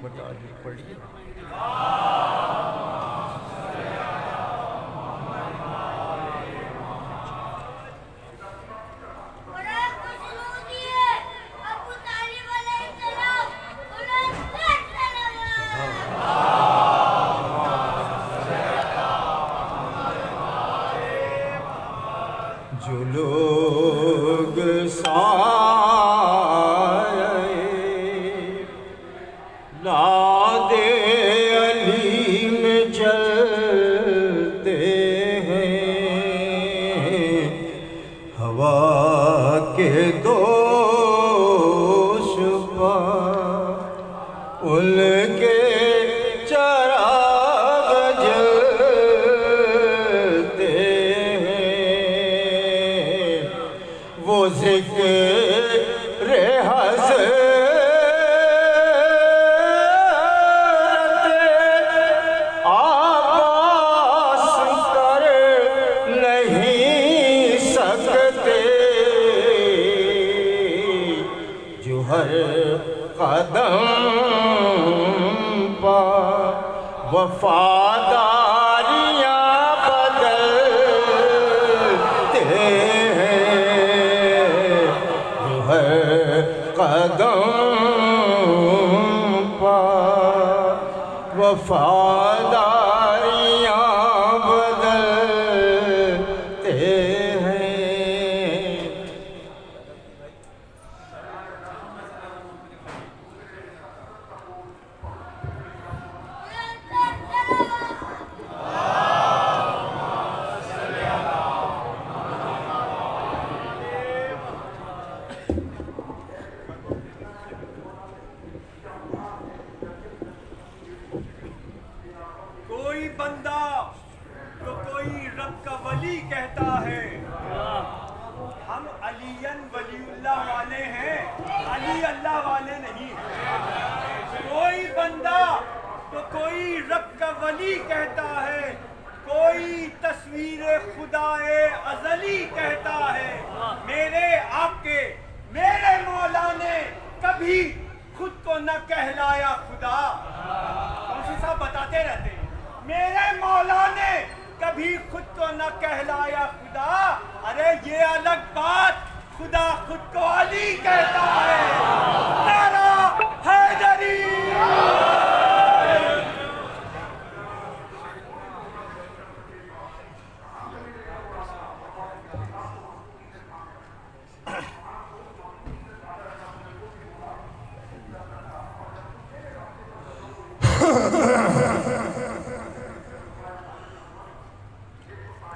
मुताबिक पढ़िए। जो लोग साए लादे अली में चलते हैं, हवा के दोष पर उनके चराग जलते हैं। वो ज़िक्र हज़रत आबास कर नहीं सकते, जो हर कदम पर वफादारियाँ बदलते हैं, जो हर कदम पर वफादारियाँ बदलते हैं। कोई बंदा जो कोई रब का वली कहता है, हम अलीयन वलीउल्लाह वाले हैं, अली अल्लाह वाले नहीं। कोई बंदा तो कोई रब का वली कहता है, कोई तस्वीर खुदाए अजली कहता है। मेरे आके मेरे मौला ने कभी खुद को न कहलाया खुदा। कौन सा बताते रहते हैं, मेरे मौला ने कभी खुद को न कहलाया खुदा। अरे ये अलग बात, खुदा खुद को अली कहता है। नारा हैदरी।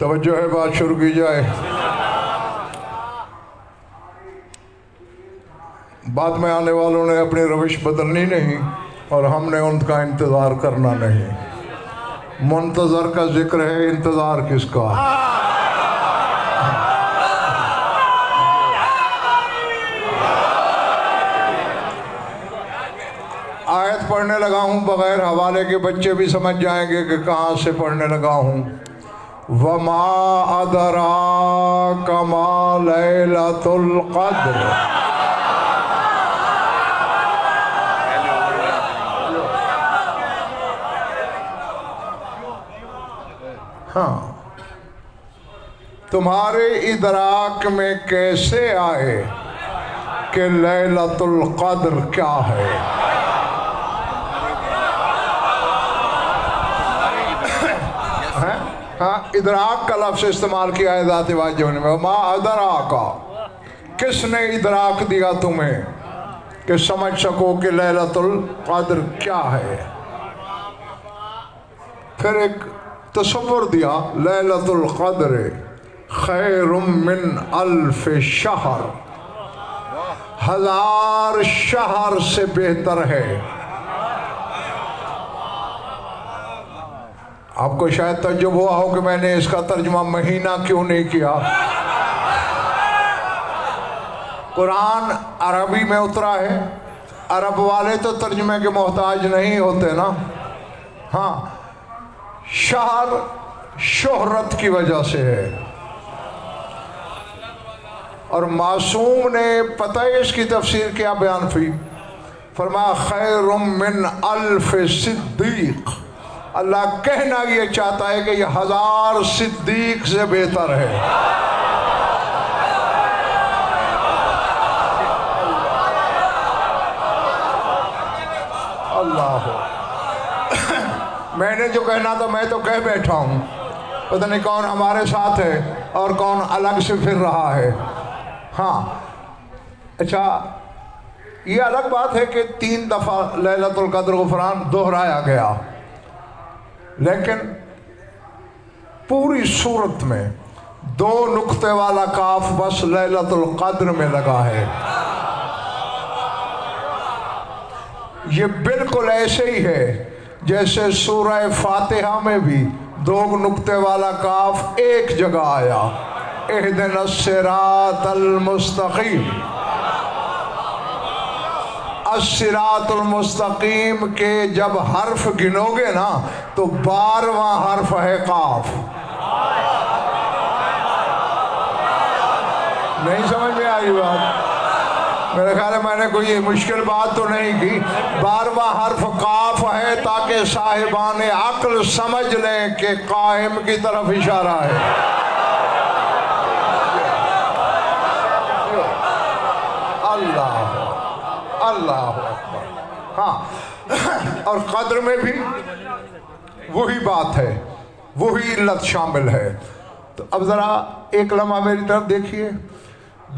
तवज्जो है, बात शुरू की जाए। बाद में आने वालों ने अपनी रविश बदलनी नहीं और हमने उनका इंतज़ार करना नहीं। मुंतज़र का जिक्र है, इंतज़ार किसका? आयत पढ़ने लगा हूँ बगैर हवाले के, बच्चे भी समझ जाएंगे कि कहाँ से पढ़ने लगा हूँ। वमा अदराका मा लैलतुल क़द्र। हाँ, तुम्हारे इदराक में कैसे आए कि लैलतुल क़द्र क्या है? हाँ, इदराक का लफ्ज़ इस्तेमाल किया है ज़ात वाजिब में। मा अदराका, किसने इदराक दिया तुम्हें कि समझ सको कि लैलतुल क़द्र क्या है? फिर एक तसव्वुर दिया, लैलतुल क़द्र खैरुम मिन अल्फ शहर, 1000 शहर से बेहतर है। आपको शायद तजुब हुआ हो कि मैंने इसका तर्जुमा महीना क्यों नहीं किया। कुरान अरबी में उतरा है, अरब वाले तो तर्जुमे के मोहताज नहीं होते ना। हाँ, शहर शोहरत की वजह से है। और मासूम ने पता है इसकी तफसीर क्या बयान की, फरमाया खैरुम मिन अल्फ सिद्दीक। अल्लाह कहना ये चाहता है कि ये 1000 सिद्दीक से बेहतर है। अल्लाह मैंने जो कहना था मैं तो कह बैठा हूँ, पता नहीं कौन हमारे साथ है और कौन अलग से फिर रहा है। हाँ अच्छा, ये अलग बात है कि 3 दफ़ा लैलतुल क़द्र गुफ़रान दोहराया गया, लेकिन पूरी सूरत में 2 नुक्ते वाला काफ बस लैलतुल क़द्र में लगा है। ये बिल्कुल ऐसे ही है जैसे सूरह फातिहा में भी 2 नुक्ते वाला काफ एक जगह आया, इहदिनस सिरातल मुस्तकीम। अस्सिरातुल मुस्तकीम के जब हर्फ गिनोगे ना तो 12वां हर्फ है काफ। नहीं समझ में आई बात? मेरे ख्याल है मैंने कोई मुश्किल बात तो नहीं की। 12वां हर्फ काफ है ताकि साहिबान अक्ल समझ लें कि कायम की तरफ इशारा है। अल्लाह अल्लाह। हाँ, और कद्र में भी वही बात है, वही इल्लत शामिल है। तो अब ज़रा एक लम्हा मेरी तरफ देखिए।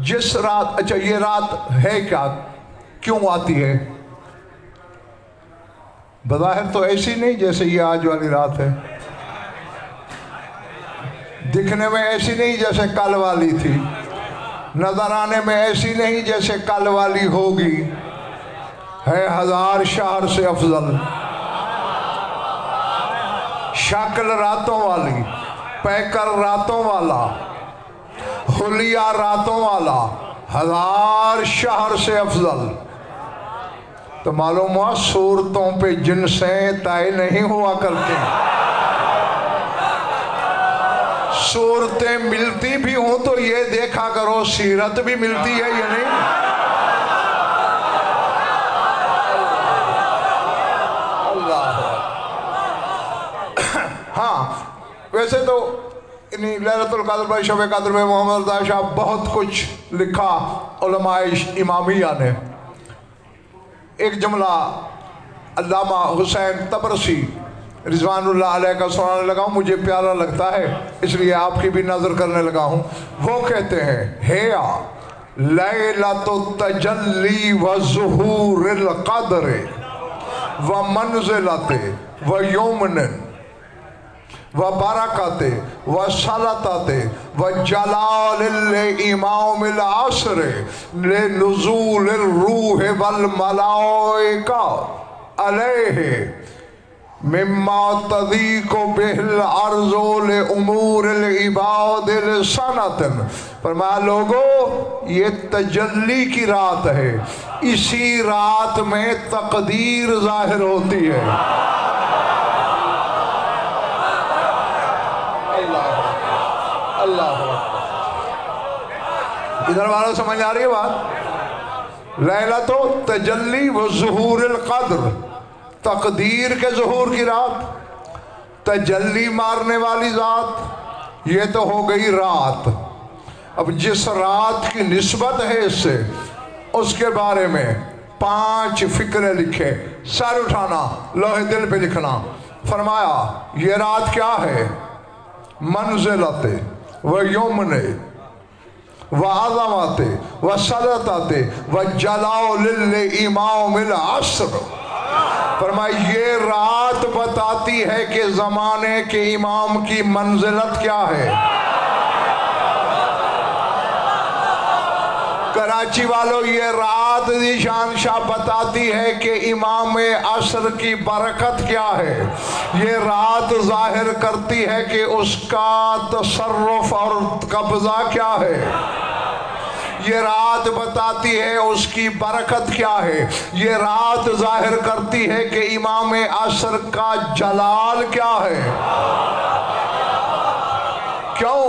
जिस रात, अच्छा ये रात है क्या, क्यों आती है? बज़ाहिर तो ऐसी नहीं जैसे ये आज वाली रात है, दिखने में ऐसी नहीं जैसे कल वाली थी, नजर आने में ऐसी नहीं जैसे कल वाली होगी, है 1000 शहर से अफजल। शक्ल रातों वाली, पैकर रातों वाला, हुलिया रातों वाला, 1000 शहर से अफजल। तो मालूम हुआ सूरतों पे जिनसें तय नहीं हुआ करती। सूरतें मिलती भी हों तो ये देखा करो सीरत भी मिलती है या नहीं। अल्लाह। हाँ, वैसे तो लैलतुल क़द्र में, शब क़द्र में मोहम्मद रज़ा शाह बहुत कुछ लिखा उलमाए इमामिया ने। एक जुमला अल्लामा हुसैन तबरसी रिज़वानुल्लाह अलैह का सुनाने लगा हूँ, मुझे प्यारा लगता है इसलिए आपकी भी नज़र करने लगा हूँ। वो कहते हैं, हेया लैलतुत तजल्ली व ज़ुहूरिल क़द्र व मंज़िलते व यौमन व बरकते व सलतते व जलालिल इमामिल असर ले नुज़ूलिर रूह वल मलाइका अलैहि मिम्मा तज़ीक़ु बिहिल अर्ज़ुल उमूरिल इबादिल सनतन। फरमाया लोगों, ये तजल्ली की रात है, इसी रात में तकदीर ज़ाहिर होती है। अल्लाह, इधर वालों समझ आ रही है बात? लैलतो तजल्ली व ज़ुहूरिल क़द्र, तकदीर के ज़ुहूर की रात, तजल्ली मारने वाली रात, ये तो हो गई रात। अब जिस रात की निस्बत है इससे, उसके बारे में 5 फिक्रे लिखे, सर उठाना, लोहे दिल पे लिखना। फरमाया ये रात क्या है? मंज़िलते व यौमने व अज़मते व सलतते व जलालिल इमामिल असर। फरमाया ये रात बताती है कि ज़माने के इमाम की मंजिलत क्या है। कराची वालों, ये रात दी शान शाह बताती है कि इमाम असर की बरकत क्या है। ये रात जाहिर करती है कि उसका तसर्रुफ और कब्जा क्या है। ये रात बताती है उसकी बरकत क्या है। ये रात जाहिर करती है कि इमाम असर का जलाल क्या है। क्यों?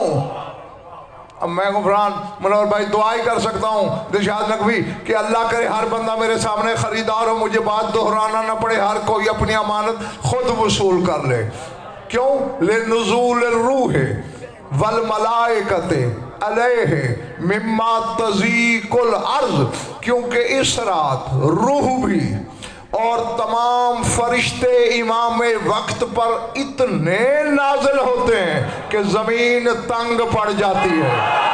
अब मैं गुफरान मनोहर भाई दुआ ही कर सकता हूँ दिलशाद नकवी कि अल्लाह करे हर बंदा मेरे सामने खरीदार हो, मुझे बात दोहराना ना पड़े, हर कोई अपनी अमानत खुद वसूल कर ले। क्यों? ले नुज़ूल रूह वल मलाइकते अलैहि मिम्मा तज़ीकुल अर्ज़, क्योंकि इस रात रूह भी और तमाम फरिश्ते इमाम वक्त पर इतने नाजिल होते हैं कि जमीन तंग पड़ जाती है।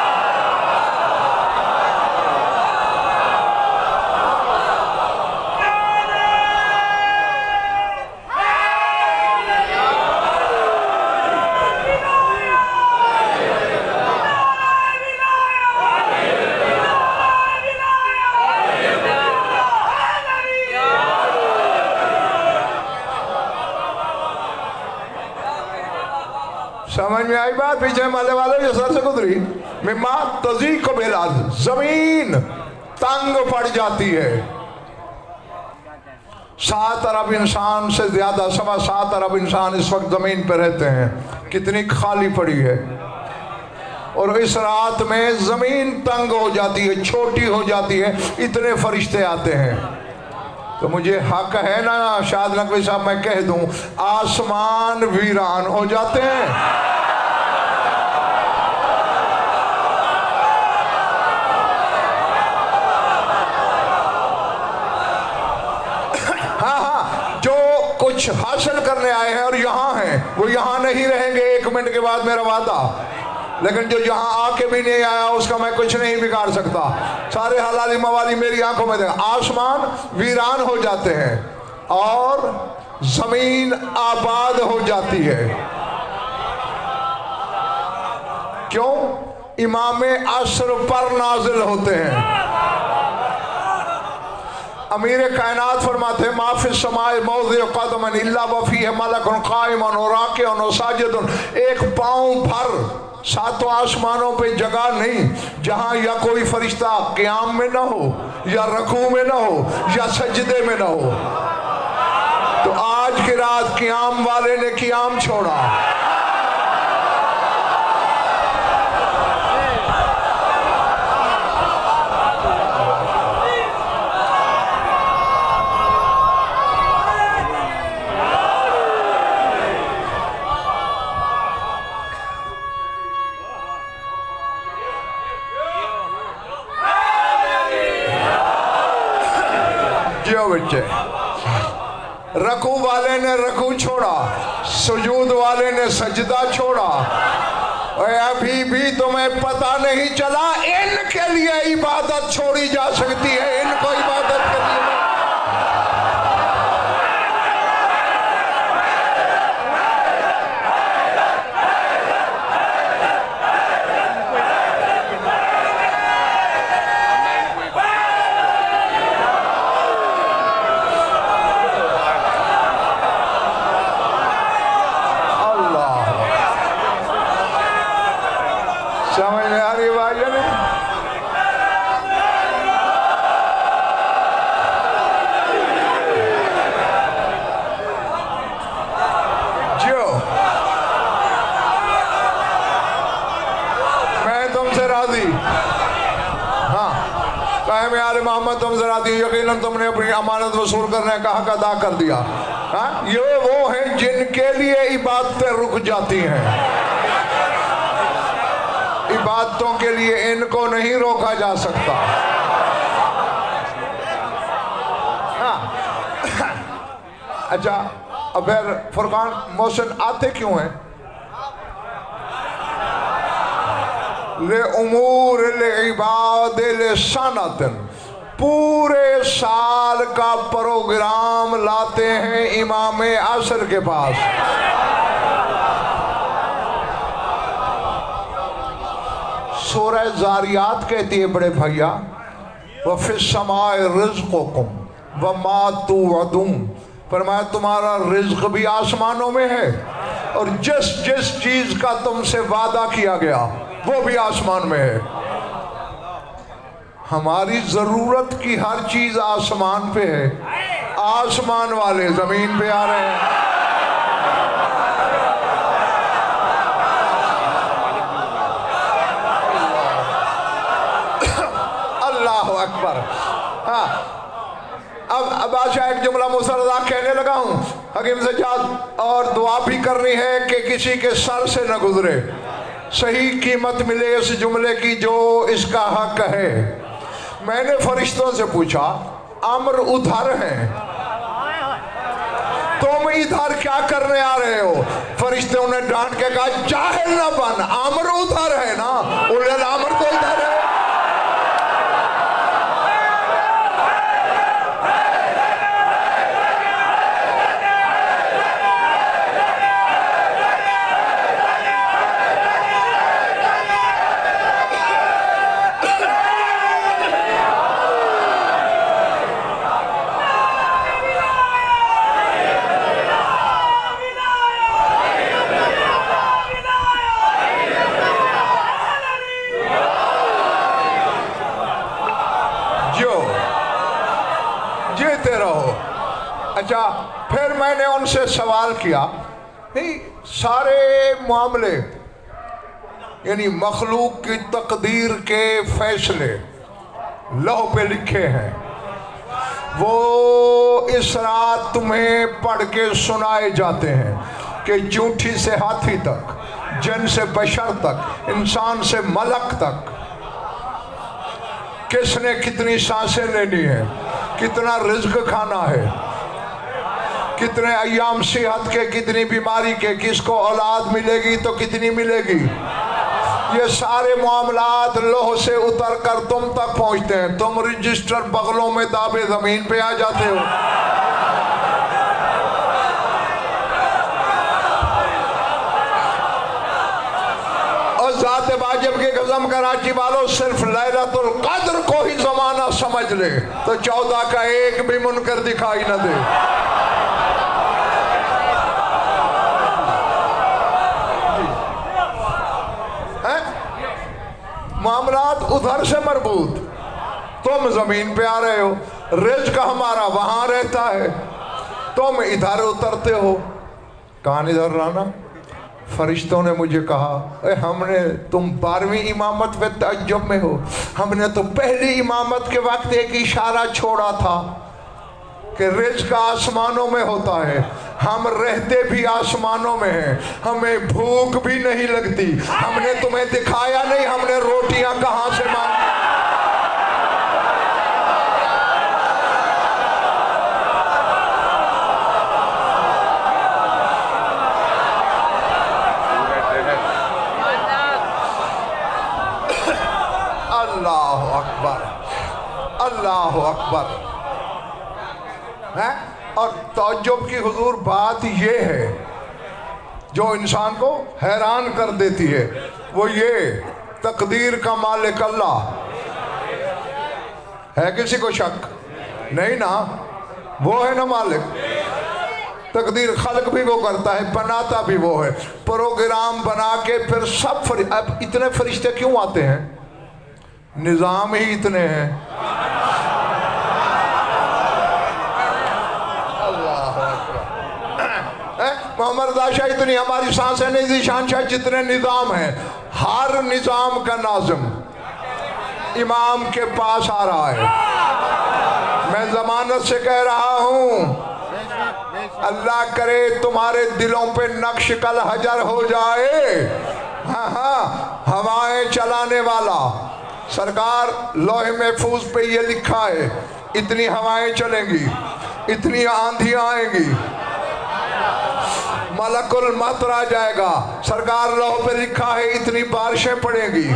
समझ में आई बात? पीछे माले वाले जो सर से गुजरी, मिम्मा तज़ीक़ु बिल अर्ज़, जमीन तंग पड़ जाती है। 7 अरब इंसान से ज्यादा, 7.25 अरब इंसान इस वक्त जमीन पर रहते हैं। कितनी खाली पड़ी है। और इस रात में जमीन तंग हो जाती है, छोटी हो जाती है, इतने फरिश्ते आते हैं। तो मुझे हक है ना शाद नकवी साहब मैं कह दूं, आसमान वीरान हो जाते हैं। हाँ हाँ, जो कुछ हासिल करने आए हैं और यहाँ हैं वो यहाँ नहीं रहेंगे 1 मिनट के बाद, मेरा वादा। लेकिन जो यहाँ आके भी नहीं आया उसका मैं कुछ नहीं बिगाड़ सकता। सारे हलाली मवाली मेरी आंखों में देगा। आसमान वीरान हो जाते हैं और जमीन आबाद हो जाती है। क्यों? इमाम असर पर नाजिल होते हैं। अमीर कायनात फरमाते हैं माफिस समाए मौज़े क़दमन इल्ला वफ़ीह मलकुन क़ाइमुन व राकिउन व साजिदुन, एक पाँव भर 7 आसमानों पे जगह नहीं जहां या कोई फरिश्ता क़याम में ना हो, या रकू में ना हो, या सजदे में ना हो। तो आज की रात क़याम वाले ने क़याम छोड़ा। बच्चे, रकू वाले ने रकू छोड़ा, सुजूद वाले ने सजदा छोड़ा। और अभी भी तुम्हें पता नहीं चला इनके लिए इबादत छोड़ी जा सकती है, इनको इबादत के लिए। समझ में आ रही बात है? जो मैं तुमसे राजी, हाँ कहे में यार मोहम्मद तुमसे राजी, यकीनन तुमने अपनी अमानत वसूल करने का हक अदा कर दिया। हाँ, ये वो हैं जिनके लिए इबादतें रुक जाती हैं। इबादतों के लिए इनको नहीं रोका जा सकता। हाँ अच्छा, अब फिर फुरकान मोहसिन आते क्यों हैं? ले उमूर ले इबाद ले सनतन, पूरे साल का प्रोग्राम लाते हैं इमाम असर के पास। सूरह ज़ारियात कहती है बड़े भैया, व फिस्समाए रिज़्क़ुकुम व मा तुअदून। फरमाया तुम्हारा रिज्क भी आसमानों में है और जिस जिस चीज का तुमसे वादा किया गया वो भी आसमान में है। हमारी जरूरत की हर चीज आसमान पे है, आसमान वाले जमीन पे आ रहे हैं। अल्लाह अकबर। हाँ, अब बादशाह एक जुमला मुसरदा कहने लगा हूँ हकीम सज्जाद, और दुआ भी करनी है कि किसी के सर से न गुजरे, सही कीमत मिले इस जुमले की जो इसका हक है। मैंने फरिश्तों से पूछा अम्र उधर है, तुम इधर क्या करने आ रहे हो? फरिश्तों ने डांट के कहा जाहिल न बन, अम्र उधर है ना, उल्ल अम्र तो इधर है। अच्छा, फिर मैंने उनसे सवाल किया, नहीं सारे मामले यानी मखलूक की तकदीर के फैसले लौह पे लिखे हैं, वो इस रात तुम्हें पढ़ के सुनाए जाते हैं कि चूंठी से हाथी तक, जन से बशर तक, इंसान से मलक तक किसने कितनी सांसें लेनी है, कितना रिज्क खाना है, कितने अय्याम सेहत के, कितनी बीमारी के, किसको औलाद मिलेगी तो कितनी मिलेगी, ये सारे मामलात लोह से उतर कर तुम तक पहुंचते हैं। तुम रजिस्टर बगलों में दाबे जमीन पे आ जाते हो। और ज़ात वाजिब की कसम कराची वालों, सिर्फ लैलतुल कद्र को ही जमाना समझ ले तो 14 का एक भी मुनकर दिखाई न दे। मामलात उधर से मरबूत, तुम जमीन पे आ रहे हो, रिज्क हमारा वहां रहता है, तुम इधर उतरते हो। कहां इधर रहना? फरिश्तों ने मुझे कहा हमने, तुम 12वीं इमामत पे तअज्जुब में हो, हमने तो पहली इमामत के वक्त एक इशारा छोड़ा था कि रिज्क आसमानों में होता है, हम रहते भी आसमानों में हैं, हमें भूख भी नहीं लगती, हमने तुम्हें दिखाया नहीं हमने रोटियां कहां से मांगी। अल्लाह अकबर, अल्लाह अकबर है। और तअज्जुब की हुजूर बात ये है जो इंसान को हैरान कर देती है, वो ये तकदीर का मालिक अल्लाह है, किसी को शक नहीं ना, वो है ना मालिक। तकदीर खल्क भी वो करता है, बनाता भी वो है, प्रोग्राम बना के फिर सब अब इतने फरिश्ते क्यों आते हैं? निज़ाम ही इतने हैं। मोहम्मद शाह इतनी हमारी सांसें नहीं दी शानशाह जितने निज़ाम हैं। हर निज़ाम का नाज़िम इमाम के पास आ रहा है। मैं ज़मानत से कह रहा हूँ, अल्लाह करे तुम्हारे दिलों पे नक्श कल हजर हो जाए। हाँ हाँ, हवाएं चलाने वाला सरकार लोहे महफूज पे ये लिखा है, इतनी हवाएं चलेंगी, इतनी आंधियां आएंगी, मलकुल मतर आ जाएगा। सरकार लौह पे लिखा है इतनी बारिशें पड़ेंगी,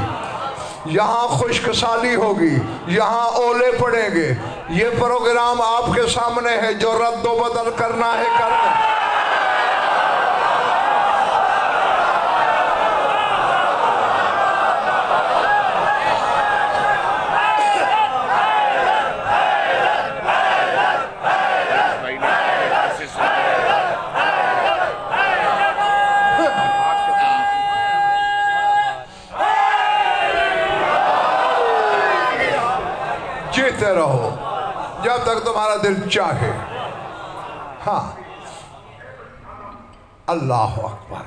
यहाँ खुश्क साली होगी, यहाँ ओले पड़ेंगे। ये प्रोग्राम आपके सामने है, जो रद्दो बदल करना है करना। पीते रहो जब तक तुम्हारा दिल चाहे। हाँ, अल्लाह अकबर।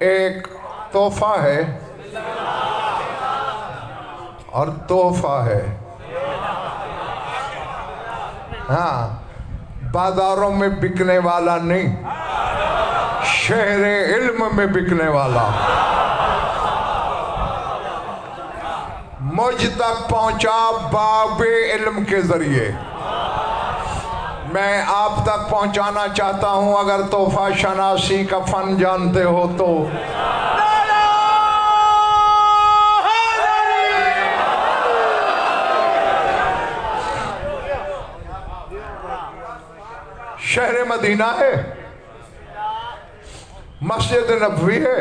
एक तोहफा है और तोहफा है। हाँ, बाजारों में बिकने वाला नहीं, शहरे इल्म में बिकने वाला। मुझ तक पहुंचा बाबे इल्म के जरिए। मैं आप तक पहुंचाना चाहता हूं। अगर तोहफा शनासी का फन जानते हो तो शहर मदीना है, मस्जिद नबवी है।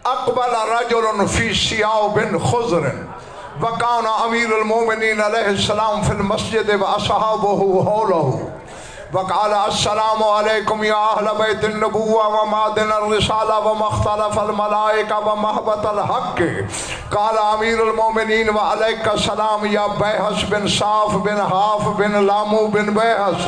अकबल रजुलन फी सियाब बिन खुज़रिन वकान अमीरुल मोमिनीन अलैहिस्सलाम फिल मस्जिद व असहाबुहु हौलहु वक़ाल अस्सलामु अलैकुम या अहल बैतिन नबुव्वा व मादिन रिसाला व मख्तलफल मलाइका व महबतल हक़। क़ाल अमीरुल मोमिनीन व अलैका सलाम या बैहस बिन साफ बिन हाफ बिन लामू बिन बैहस।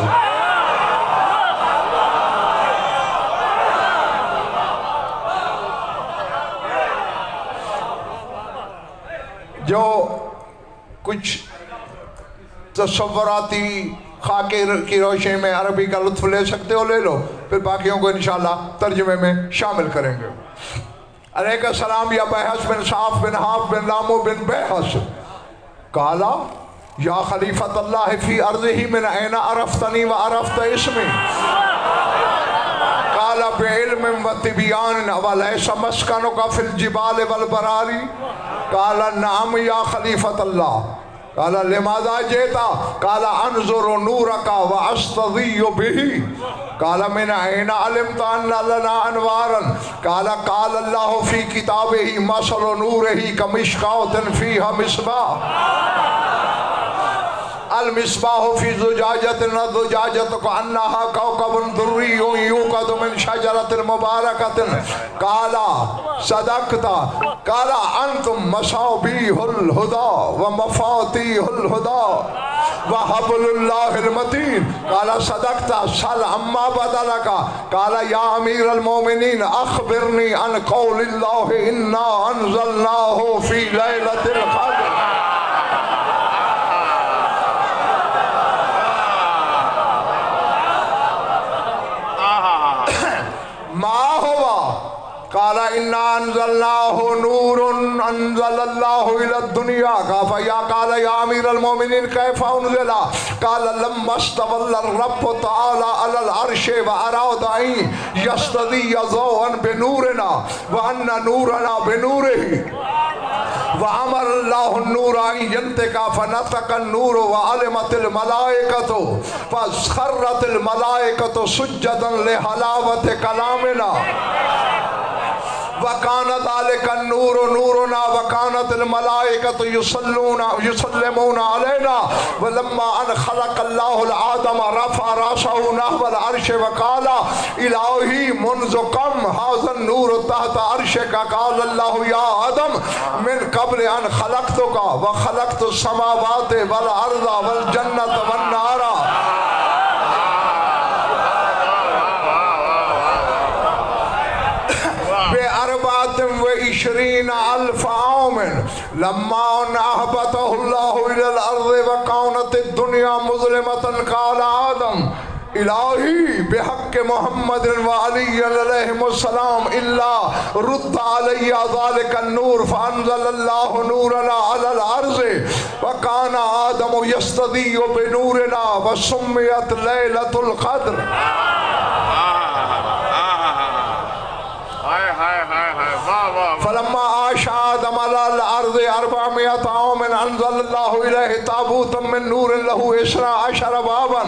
जो कुछ तसव्वुराती खाके की रोशनी में अरबी का लुत्फ ले सकते हो ले लो, फिर बाकियों को इंशाल्लाह तर्जुमे में शामिल करेंगे। अलैका सलाम या बैहस बिन साफ बिन हाफ बिन लामू बिन बैहस। काला या खलीफत अल्लाह फी अर्ज़िही मिन ऐना अरफ्तनी व अरफ्त इसमी। काला बिइल्मिन व तिबियान व लैसा मस्कनुका फिल जिबाल वल बरारी। काला नाम या खलीफत अल्लाह। काला लिमाज़ा जेता। काला अनज़ुरु नूरका व अस्तज़ियु बिही। काला मिन ऐना अलिमता अन्ना लना अनवारन। काला क़ाल अल्लाहु फ़ी किताबिही मसलु नूरिही कमिश्कातिन फ़ीहा मिस्बाह। अल मिस्बाह फी ज़ुजाजतिन ज़ुजाजतु कअन्नहा कौकबुन दुर्रियुन यूक़दु मिन शजरतिन मुबारकतिन। काला सदक़ता। काला अंतुम मसाबीहुल हुदा व मफातीहुल हुदा व हब्लुल्लाहिल मतीन। काला सदक़ता सल अम्मा बदलका। काला या अमीरल मोमिनीन अख़बिरनी अन क़ौलिल्लाहि इन्ना अंज़लनाहु फी लैलतिल क़द्र। काला इन्ना अंज़लनाहु नूरुन अंज़लल्लाहु इला दुनिया का फया। काला या अमीरल मोमिनीन कैफ़ा उन्ज़िला। काला लम्मा इस्तवल्ला रब्बु तआला अलल अर्शि व अरादा अन यस्तदिया ज़ौअन बिनूरिना व अन्ना नूरना बिनूरिही व अमरल्लाहु नूरा यंतिका फनतकन नूरु व अलिमतिल मलाइकतु फसखरतिल मलाइकतु सुज्जदन लिहलावति कलामिना वकानत आलिका नूरु नूरुना वकानतिल मलाइकतु युसल्लिमूना अलैना वलम्मा अन खलक़ल्लाहुल आदम रफ़अ रअसहु नहवल अर्शि वक़ाला इलाही मुन्ज़ु कम हाज़न नूरु तहत अर्शिका। क़ाल अल्लाहु या आदम मिन क़ब्ल अन खलक़तुका व खलक़तु समावाति वल अर्ज़ वल जन्नत वन नारा। इशरीन अल्फ आमिन लम्मा अहबतहुल्लाहु इलल अर्ज़ि व कानतिद दुनिया मुज़लिमतन। क़ाल आदम इलाही बिहक़्क़ि मुहम्मदिन व अली अलैहिमुस्सलाम इल्ला रुद्द अलैया ज़ालिकन नूर फ़अंज़लल्लाहु नूरना अलल अर्ज़ि व काना आदम यस्तदियु बिनूरिना व सुम्मियत लैलतुल क़द्र। फलम्मा आशा आदम अलल अर्ज़ि अर्बअमियत आमिन अंज़लल्लाहु इलैहि ताबूतम मिन नूरिन लहू इसरा अशर बाबन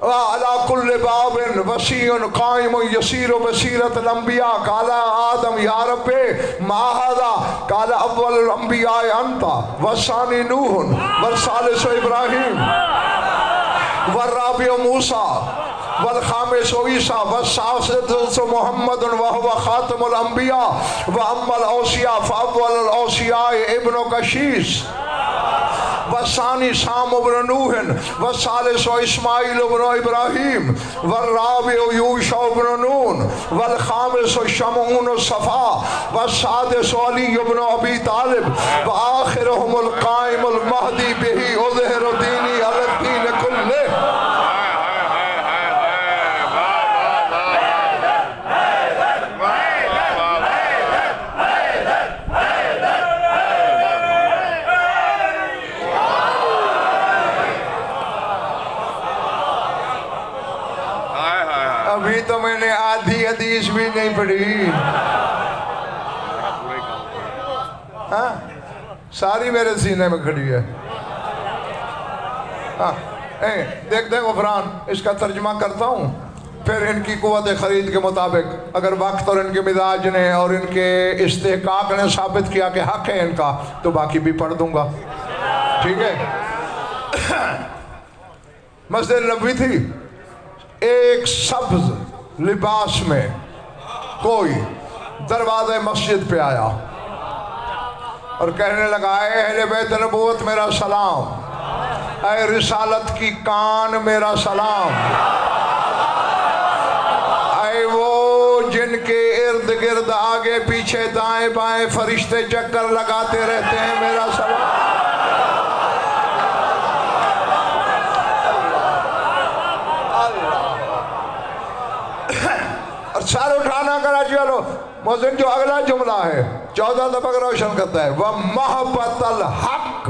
व अला कुल्लि बाबिन वसीउन क़ाइमुन यसीरु बसीरतल अंबिया। काला आदम या रब्बे मा हाज़ा। काला अव्वलुल अंबिया अंता वसानी नूहुन वल सालिसु इब्राहीम व राबिउ मूसा वल खामिसु ईसा व सासिसु मुहम्मदुन व हुवा खातिमुल अंबिया व अम्मल औसिया फ़अव्वलुल औसिया इब्नु कशीस। वसानी साम इब्न नूहन वसालिस इस्माइल इब्न इब्राहिम वर्राबि यूशा इब्न नून वल खामिस शमऊन सफा वसादिस अली इब्न अबी तालिब व आखिरहुमुल काइमुल महदी बिही उज़हिरु दीनी अला दीन कुल्ले। अभी तो मैंने आधी हदीस भी नहीं पढ़ी, हाँ सारी मेरे सीने में खड़ी है। हाँ देख दे गफरान, इसका तर्जमा करता हूँ, फिर इनकी कुव्वत खरीद के मुताबिक अगर वक्त और इनके मिजाज ने और इनके इस्तेकाक ने साबित किया कि हक है इनका, तो बाकी भी पढ़ दूंगा, ठीक है। मस्जिद नबवी थी, एक सब्ज लिबास में कोई दरवाजे मस्जिद पे आया और कहने लगा, अहले बैत नबूवत मेरा सलाम, ऐ रिसालत की कान मेरा सलाम, ऐ वो जिनके इर्द गिर्द आगे पीछे दाएं बाएं फरिश्ते चक्कर लगाते रहते हैं, मेरा सलाम। और सर उठाना कराची वालों, मुअज्जिन जो अगला जुमला है 14 दफा रोशन करता है, वह मोहब्बतल हक,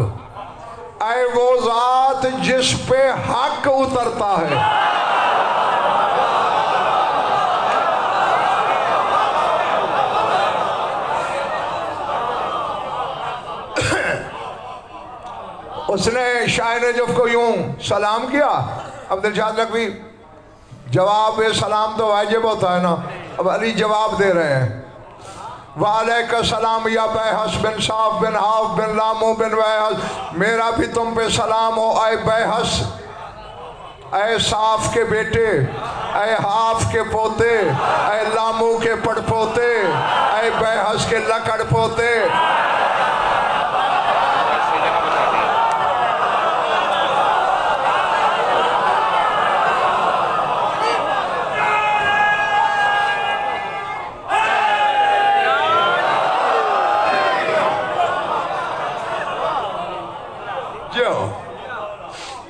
ऐ वो जात जिस पे हक उतरता है। उसने शाह नजफ को यूं सलाम किया। अब दिलशाद नकवी, जवाब सलाम तो वाजिब होता है ना, अब अली जवाब दे रहे हैं, वालेकुम सलाम या बैहस बिन साफ बिन हाफ बिन लामू बिन बैहस, मेरा भी तुम पे सलाम हो ऐ बैहस, ऐ साफ के बेटे, ऐ हाफ के पोते, ऐ लामू के पड़पोते, ऐ बैहस के लकड़ पोते।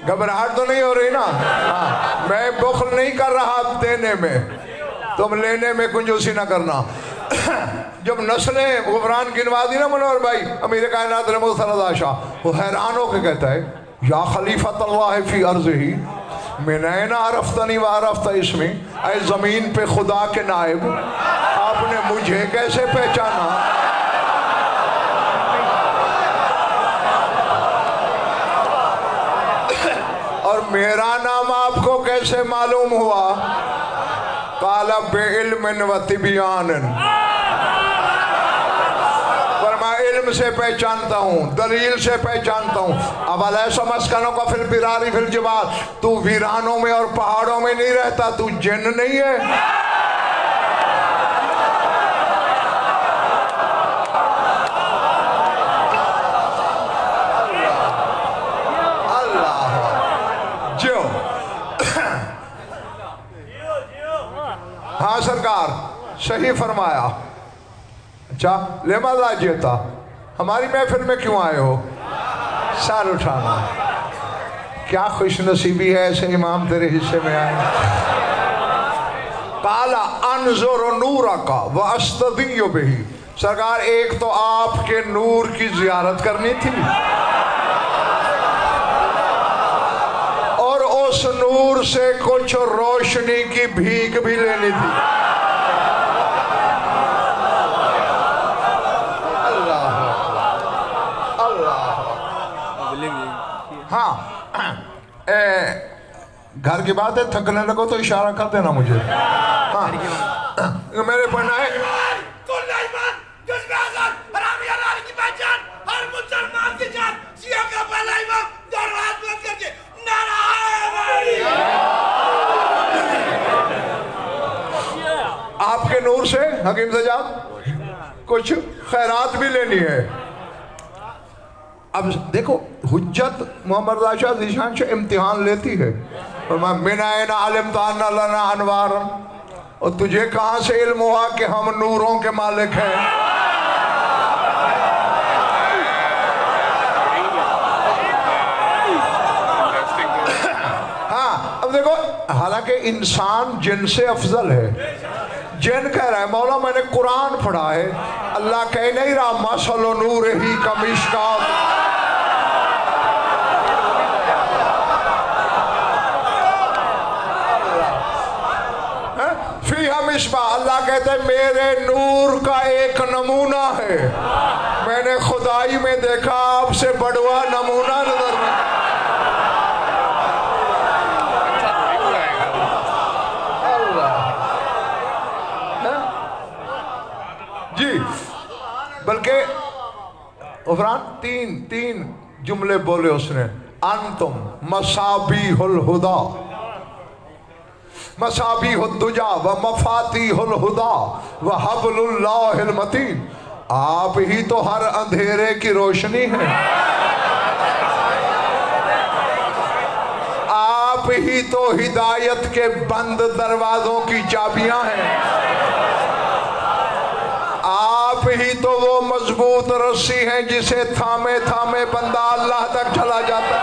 घबराहट तो नहीं हो रही ना? हाँ, मैं बुखल नहीं कर रहा देने में, तुम लेने में कंजूसी ना करना। जब नस्लें गुफरान गिनवा दी ना मनोहर भाई, अमीर कायनात शाह, वो हैरान होकर कहता है, या खलीफत अल्लाह फी अर्ज़िही मिनैना अरफ्तनी व अरफ्त इसमी, ऐ ज़मीन पे खुदा के नायब, आपने मुझे कैसे पहचाना? और मेरा नाम आपको कैसे मालूम हुआ? काला बेइल्मिन व तिबियानन, पर मैं इल्म से पहचानता हूँ, दलील से पहचानता हूँ। अब अलैसा मस्कनों का फिर बिरारी फिर जवाब, तू वीरानों में और पहाड़ों में नहीं रहता, तू जिन्न नहीं है? हाँ सरकार, सही फरमाया। अच्छा, लिमाज़ा जीता, हमारी महफिल में क्यों आए हो? सर उठाना, क्या खुश नसीबी है ऐसे इमाम तेरे हिस्से में आए। काला अनज़ुर नूरा का व अस्तदिय्यु बिही, सरकार एक तो आपके नूर की जियारत करनी थी और उस नूर से कुछ रोशनी की भीख भी लेनी थी। अल्लाह अल्लाह। हाँ, घर की बात है, थकने लगो तो इशारा कर देना मुझे। हाँ, मेरे पढ़ना है, आपके नूर से हकीम सजाद कुछ खैरात भी लेनी है। अब देखो हुज्जत मोहम्मद राशा जीशान से इम्तिहान लेती है और मैं मिनाए ना आलिम ताना लना अनवारन, और तुझे कहाँ से इल्म हुआ कि हम नूरों के मालिक हैं? हाँ अब देखो, हालांकि इंसान जिन से अफजल है। जिन कह रहा है मौला मैंने कुरान पढ़ा है, अल्लाह कह नहीं रहा मसलो नूर ही का मिशकात। अल्लाह कहते हैं मेरे नूर का एक नमूना है। मैंने खुदाई में देखा आपसे बड़वा नमूना नजर में। जी बल्कि उफरान तीन जुमले बोले उसने, अंतुम मसाबीहुल हुदा, मसाबीहुद्दुजा व मफातीहुल हुदा व हब्लुल्लाहिल मतीन। आप ही तो हर अंधेरे की रोशनी हैं, आप ही तो हिदायत के बंद दरवाजों की चाबियां हैं, आप ही तो वो मजबूत रस्सी हैं जिसे थामे थामे बंदा अल्लाह तक चला जाता है।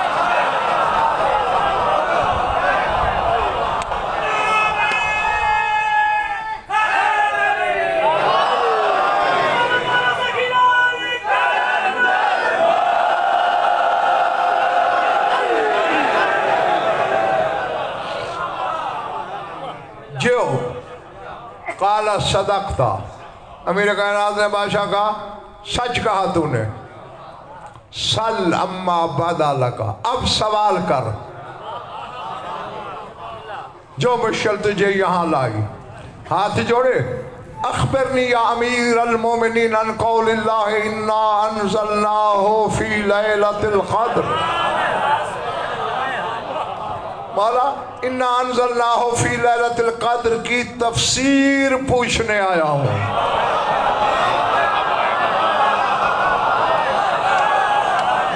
जो काला सदकता, अमीर कायनात ने बादशाह कहा सच कहा तूने। सल अम्मा बदाला का, अब सवाल कर जो मुश्किल तुझे यहां लाई। हाथ जोड़े, अखबरनी या अमीर अल मोमिनीन अन कौलिल्लाह इन्ना अंज़लनाहु फी लैलतिल क़द्र। मौला इन्ना अंज़लनाहु फी लैलतिल क़द्र की तफसीर पूछने आया हूं।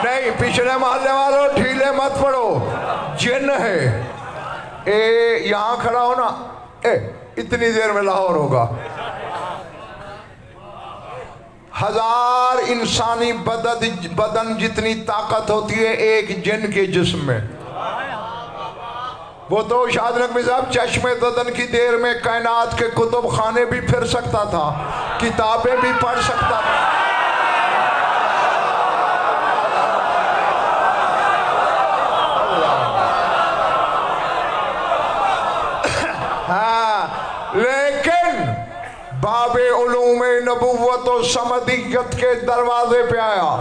नहीं, पिछले मोहल्ले वालों ढीले मत पड़ो, जिन है। ए यहां खड़ा हो ना, इतनी देर में लाहौर होगा। 1000 इंसानी बदन जितनी ताकत होती है एक जिन के जिस्म में। वो तो शाद नकवी साहब चश्मे ददन की देर में कायनात के कुतुब खाने भी फिर सकता था, किताबें भी पढ़ सकता था। हाँ, लेकिन बाबे उलूमे नबुव्वत और समदियत के दरवाजे पे आया।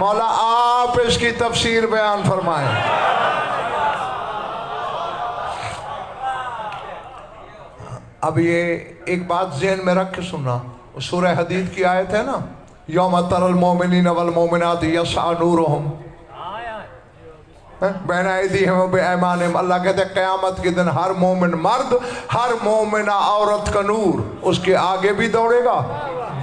मौला आप इसकी तफसीर बयान फरमाएं। अब ये एक बात ज़हन में रख के सुनना, सूरह हदीद की आयत है ना, यौम तरल मोमिनीन वल मोमिनात यस्आ नूरुहुम बैन अयदीहिम व ऐमानिहिम। अल्लाह कहते हैं क़यामत के दिन हर मोमिन मर्द, हर मोमिना औरत का नूर उसके आगे भी दौड़ेगा,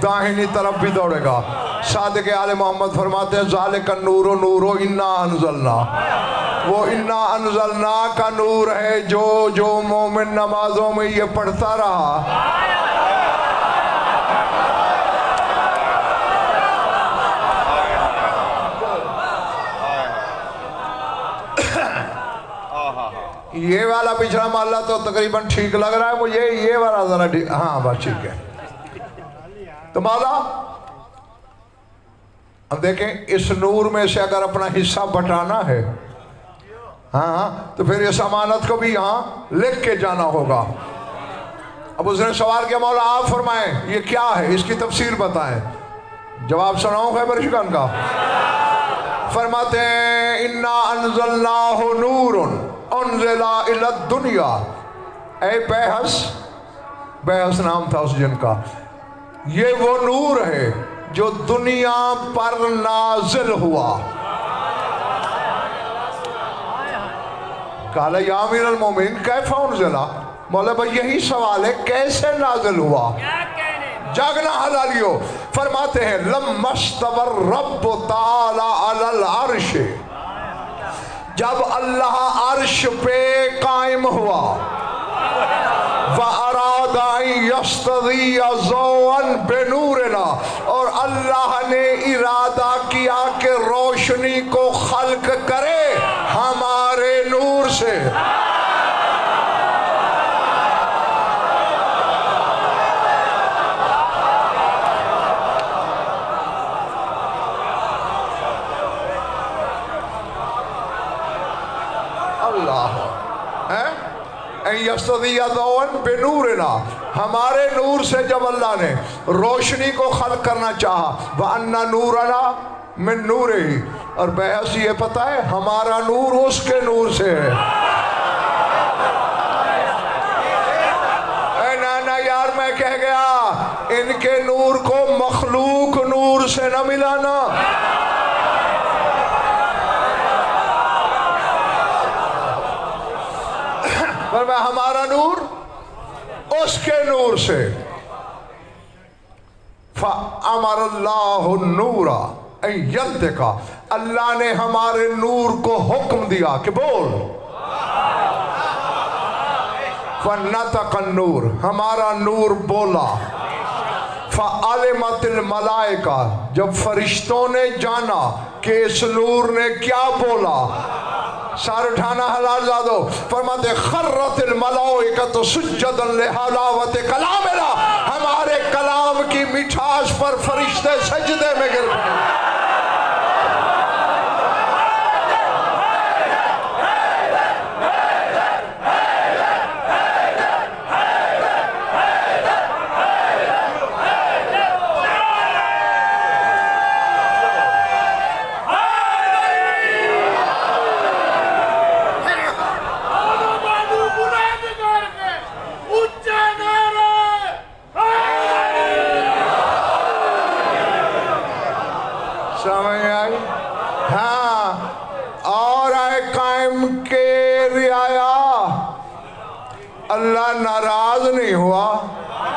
दाहिनी तरफ भी दौड़ेगा। सादिक आले मोहम्मद फरमाते हैं ज़ालिका नूरो नूरो इन्ना अंज़लना, वो इन्ना अंज़लना का नूर है जो मोमिन नमाजों में ये पढ़ता रहा। ये वाला पिछड़ा मोहल्ला तो तकरीबन ठीक लग रहा है मुझे, ये वाला जरा ठीक, हाँ बस ठीक है। तो मौला अब देखें, इस नूर में से अगर अपना हिस्सा बटाना है, हाँ तो फिर इस अमानत को भी यहाँ लिख के जाना होगा। अब उसने सवाल किया मौला आप फरमाएं ये क्या है, इसकी तफसीर बताएं। जवाब सुनाऊं खैबर शिकन का? फरमाते हैं इन्ना अंज़लनाहु नूरुन उन्ज़िला इला दुनिया। ऐ बेहस नाम था उस जिन का, ये वो नूर है जो दुनिया पर नाजिल हुआ। काला या अमीरुल मोमिनीन कैफ़ उन्ज़िला। मौला भाई यही सवाल है, कैसे नाजिल हुआ? जागना हलालियो। फरमाते हैं लम्मस्तवर रब्ब ताला अलल अर्श, जब अल्लाह अर्श पे कायम हुआ, व अरादा यस्तदिया ज़ौअन बेनूरना, और अल्लाह ने इरादा किया कि रोशनी को खल्क करे हमारे नूर से। बेनूरना, हमारे नूर से जब अल्लाह ने रोशनी को खल्क करना चाहा, वह अन्ना नूरना मिन नूर ही, और बहस ये पता है हमारा नूर उसके नूर से है। नाना यार मैं कह गया, इनके नूर को मखलूक नूर से न मिलाना। पर मैं हमारा नूर उसके नूर से। फ़अमरल्लाहु नूरा यंतिका, अल्लाह ने हमारे नूर को हुक्म दिया कि बोल। फ़नतक़न नूर, हमारा नूर बोला। फ़अलिमतिल मलाइका, जब फरिश्तों ने जाना कि इस नूर ने क्या बोला, सार उठाना हलाल जादो, फरमाते खर्रतिल मलाइकतु सुज्जदन लिहलावति कलामिना, हमारे कलाम की मिठास पर फरिश्ते सजदे में गिर पड़े। समझ आई? हाँ, और आए कायम के रियाया, अल्लाह नाराज नहीं हुआ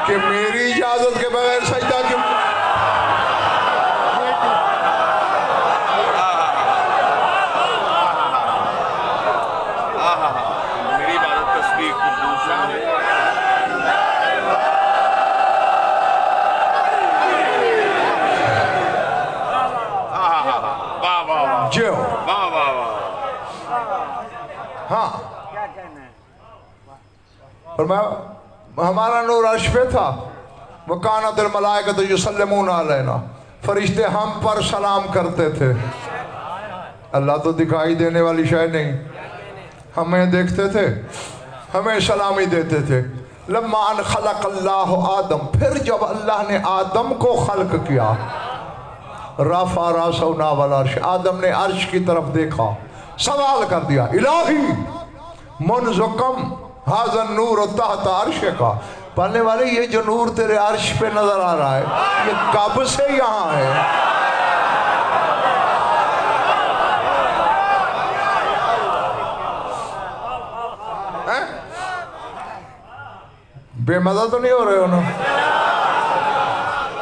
कि मेरी इजाजत के बगैर सजदा क्यों। मेरी इबादत तस्बीह कुद्दूस जो वाह वाह वाह। हाँ, और मैं हमारा नूर अर्श पे था, वो कानतिल मलाइकतु युसल्लिमूना अलैना, फरिश्ते हम पर सलाम करते थे। अल्लाह तो दिखाई देने वाली शय नहीं, हमें देखते थे, हमें सलामी देते थे। लम्मा अन खलक़ल्लाहु आदम, फिर जब अल्लाह ने आदम को खल्क किया, रफ़ा रासहु नावल अर्श, आदम ने अर्श की तरफ देखा, सवाल कर दिया, इलाही मुनज़कम हाज़न नूर तहत अर्श का, पढ़ने वाले ये जो नूर तेरे अर्श पे नजर आ रहा है, ये कब से यहाँ है? बेमजा तो नहीं हो रहे हो ना?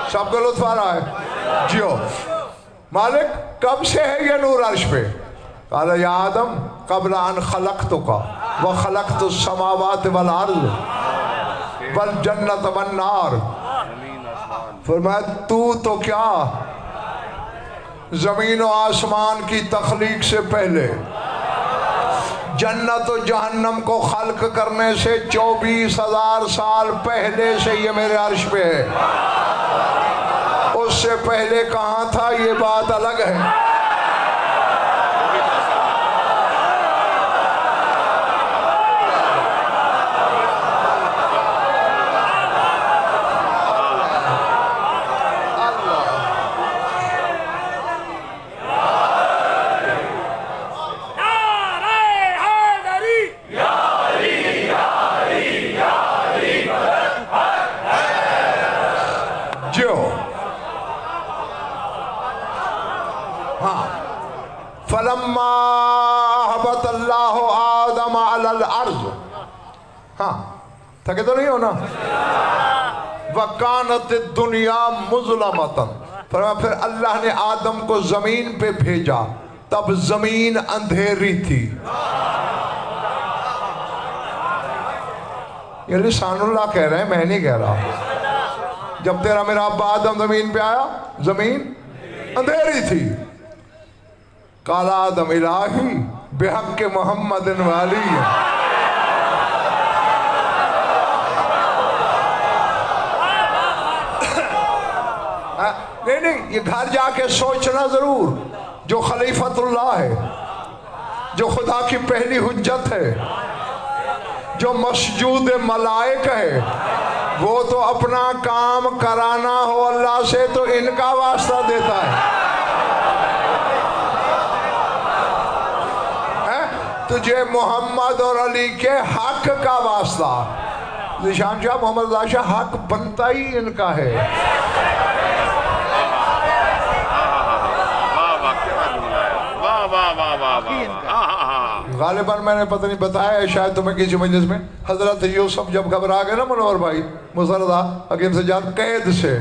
सबको लुत्फ आ रहा है? जियो, मालिक कब से है ये नूर अर्श पे? काला या आदम क़ब्ल अन खलक़तुका व खलक़तु समावात वल अर्ज़ वल जन्नत वन नार। फरमाया तू तो क्या, जमीन और आसमान की तख्लीक से पहले, जन्नत और जहन्नम को खल्क करने से 24,000 साल पहले से ये मेरे अर्श पे है। उससे पहले कहाँ था ये बात अलग है। फलम्मा हबत अल्लाह आदम अलल अर्ज़, हाँ थके तो नहीं हो ना? वकानत दुनिया मुज़लमतन। फिर अल्लाह ने आदम को जमीन पे भेजा, तब जमीन अंधेरी थी। ये लिसानुल्लाह कह रहे हैं, मैं नहीं कह रहा। जब तेरा मेरा अब्बा आदम जमीन पे आया, जमीन अंधेरी थी। काला आदम इलाही बेहक के मोहम्मद वाली। नहीं, ये घर जाके सोचना जरूर। जो खलीफतुल्लाह है, जो खुदा की पहली हुज्जत है, जो मसजूद मलाइक है, वो तो अपना काम कराना हो अल्लाह से तो इनका वास्ता देता है। तुझे मोहम्मद और अली के हक का वास्ता, निशान शाह मोहम्मद शाह, हक बनता ही इनका है। गालिबन मैंने पता नहीं बताया है शायद तुम्हें किसी मजलिस में, हजरत यूसुफ जब घबरा गए ना मुनव्वर भाई मुसरदा हकीम से जान कैद से,